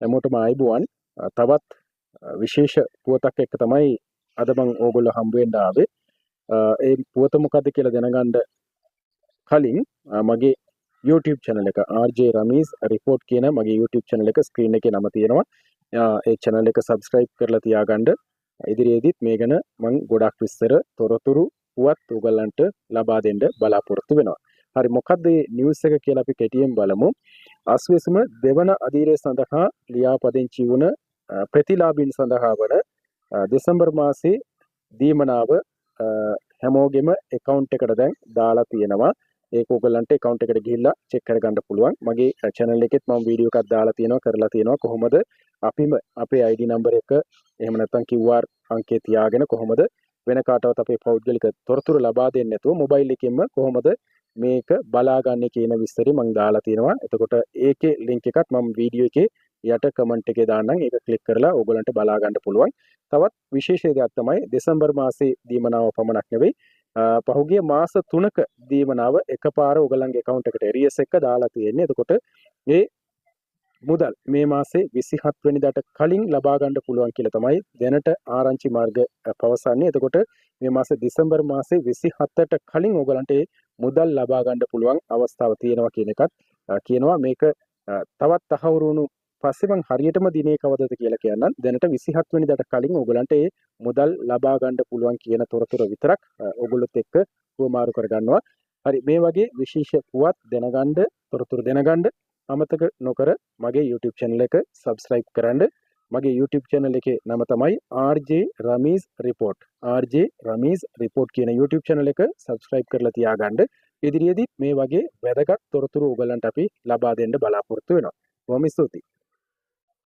හැමෝටම ආයිබුවන්. තවත් විශේෂ පුවතක් එක්ක තමයි අද මම ඕගොල්ලෝ හම්බ වෙන්න ආවේ. ඒ පුවත මොකද්ද කියලා දැනගන්න කලින් මගේ YouTube channel එක RJ Ramesh report කියන මගේ YouTube channel එක screen එකේ නම තියෙනවා. ඒ channel එක subscribe කරලා තියාගන්න. ඉදිරියේදීත් මේ ගැන මම ගොඩක් විස්තර තොරතුරු පුවත් ඔයගලන්ට ලබා දෙන්න බලාපොරොත්තු වෙනවා. හරි, මොකද්ද මේ news එක කියලා අපි කෙටියෙන් බලමු. අස්වැසුම දෙවන අධීරය සඳහා ලියාපදිංචි වුණ ප්‍රතිලාභීන් සඳහා වන දෙසැම්බර් මාසයේ දීමනාව හැමෝගෙම account එකට දැන් දාලා තියෙනවා. ඒක ඔයගලන්ට account එකට ගිහිල්ලා check කරගන්න පුළුවන්. මගේ channel එකෙත් මම වීඩියෝ එකක් දාලා තියෙනවා, කරලා තියෙනවා. කොහොමද අපිම අපේ ID number එක එහෙම නැත්නම් QR අංකය තියාගෙන කොහොමද වෙන කාටවත් අපේ පෞද්ගලික තොරතුරු ලබා දෙන්නේ නැතුව මොබයිල් එකෙන්ම කොහොමද මේක බලාගන්නේ කියන විස්තරي මම දාලා තියෙනවා. එතකොට ඒකේ link එකත් මම වීඩියෝ එකේ යට කමෙන්ට් එකේ දාන්නම්. ඒක ක්ලික් කරලා ඕගලන්ට බලා ගන්න පුළුවන්. තවත් විශේෂ දෙයක් තමයි දෙසැම්බර් මාසයේ දීමනාව පමණක් නෙවෙයි, පහුගිය මාස 3ක දීමනාව එකපාර ඕගලන්ගේ account එකට arrears එක දාලා තියෙන්නේ. එතකොට මේ මුදල් මේ මාසේ 27 වෙනිදාට කලින් ලබා ගන්න පුළුවන් කියලා තමයි දැනට ආරංචි මාර්ග පවසන්නේ. එතකොට මේ මාසේ දෙසැම්බර් මාසේ 27ට කලින් ඕගලන්ට මුදල් ලබා ගන්න පුළුවන් අවස්ථාව තියෙනවා කියන එකත් කියනවා. මේක තවත් තහවුරු වුණු පස්සේ මම හරියටම දිනේ කවදද කියලා කියන්නම්. දැනට 27 වෙනිදාට කලින් ඕගලන්ට මේ මුදල් ලබා ගන්න පුළුවන් කියන තොරතුරු විතරක් ඕගොල්ලොත් එක්ක පුවමාරු කරගන්නවා. හරි, මේ වගේ විශේෂ පුවත් දැනගන්න, තොරතුරු දැනගන්න අමතක නොකර මගේ YouTube channel එක subscribe කරන්න. මගේ YouTube channel එකේ නම තමයි RJ Ramesh Report. RJ Ramesh Report කියන YouTube channel එක subscribe කරලා තියාගන්න. ඉදිරියේදී මේ වගේ වැදගත් තොරතුරු ඔයගලන්ට අපි ලබා දෙන්න බලාපොරොත්තු වෙනවා. බොහොම ස්තුතියි.